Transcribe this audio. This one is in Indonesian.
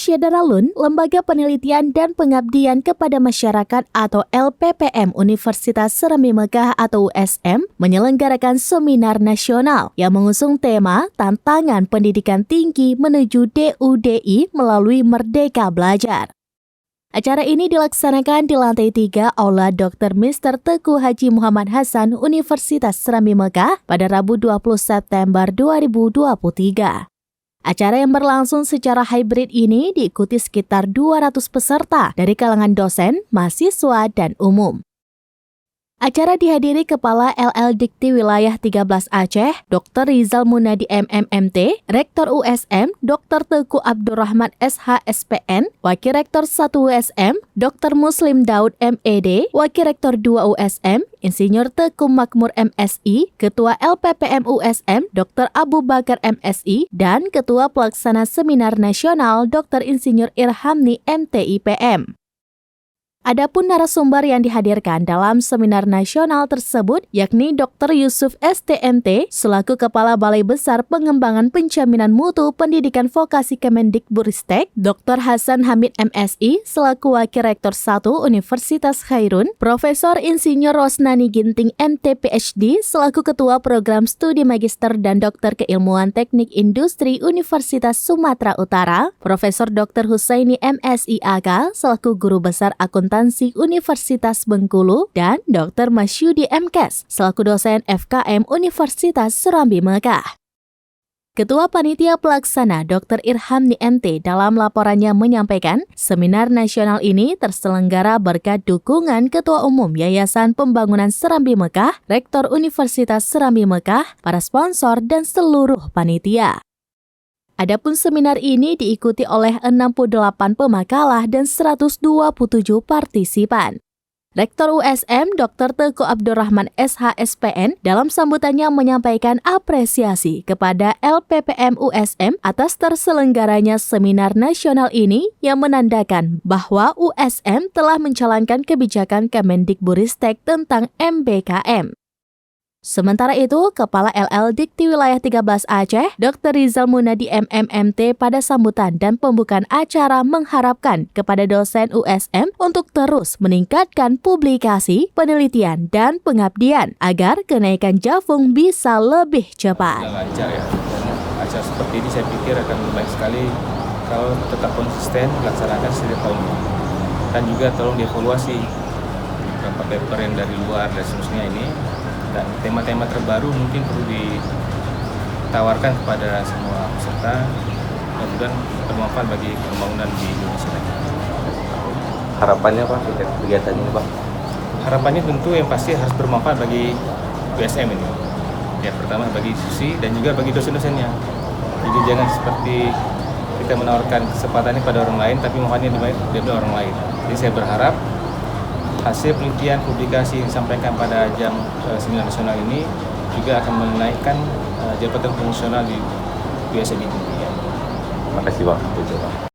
Syederalun, Lembaga Penelitian dan Pengabdian kepada Masyarakat atau LPPM Universitas Serambi Mekah atau USM menyelenggarakan seminar nasional yang mengusung tema Tantangan Pendidikan Tinggi menuju DUDI melalui Merdeka Belajar. Acara ini dilaksanakan di lantai 3 Aula Dr. Mr. Teguh Haji Muhammad Hasan Universitas Serambi Mekah pada Rabu 20 September 2023. Acara yang berlangsung secara hybrid ini diikuti sekitar 200 peserta dari kalangan dosen, mahasiswa, dan umum. Acara dihadiri Kepala LL Dikti Wilayah 13 Aceh, Dr. Rizal Munadi MMMT, Rektor USM, Dr. Teguh Abdurrahman SH.SPN, Wakil Rektor 1 USM, Dr. Muslim Daud MED, Wakil Rektor 2 USM, Insinyur Teguh Makmur MSI, Ketua LPPM USM, Dr. Abu Bakar MSI, dan Ketua Pelaksana Seminar Nasional Dr. Insinyur Irhamni MTIPM. Adapun narasumber yang dihadirkan dalam seminar nasional tersebut yakni Dr. Yusuf STMT selaku Kepala Balai Besar Pengembangan Penjaminan Mutu Pendidikan Vokasi Kemendikbudristek, Dr. Hasan Hamid MSI selaku Wakil Rektor 1 Universitas Khairun, Profesor Insinyur Rosnani Ginting MT PhD selaku Ketua Program Studi Magister dan Dokter Keilmuan Teknik Industri Universitas Sumatera Utara, Profesor Dr. Husaini MSI AK selaku Guru Besar Akuntansi Universitas Bengkulu, dan Dr. Masyudi MKes selaku dosen FKM Universitas Serambi Mekah. Ketua Panitia Pelaksana Dr. Irhamni MT dalam laporannya menyampaikan, seminar nasional ini terselenggara berkat dukungan Ketua Umum Yayasan Pembangunan Serambi Mekah, Rektor Universitas Serambi Mekah, para sponsor, dan seluruh panitia. Adapun seminar ini diikuti oleh 68 pemakalah dan 127 partisipan. Rektor USM Dr. Teguh Abdurrahman SH.SPN dalam sambutannya menyampaikan apresiasi kepada LPPM USM atas terselenggaranya seminar nasional ini yang menandakan bahwa USM telah menjalankan kebijakan Kemendikbudristek tentang MBKM. Sementara itu, Kepala LL Dikti Wilayah 13 Aceh, Dr. Rizal Munadi MMMT pada sambutan dan pembukaan acara mengharapkan kepada dosen USM untuk terus meningkatkan publikasi, penelitian, dan pengabdian agar kenaikan Jafung bisa lebih cepat. Lancar ya, acara seperti ini saya pikir akan lebih baik sekali kalau tetap konsisten melaksanakan setiap tahunnya. Dan juga tolong dievaluasi beberapa paper yang dari luar dan seterusnya ini. Dan tema-tema terbaru mungkin perlu ditawarkan kepada semua peserta dan bermanfaat bagi pembangunan di Indonesia. Harapannya Pak, kegiatan ini Pak? Harapannya tentu yang pasti harus bermanfaat bagi USM ini. Ya, pertama bagi institusi dan juga bagi dosen-dosennya. Jadi jangan seperti kita menawarkan kesempatan ini pada orang lain, tapi manfaatnya diberi orang lain. Jadi saya berharap hasil penelitian publikasi yang disampaikan pada ajang seminar nasional ini juga akan menaikkan jabatan fungsional di USM ini. Terima kasih Pak.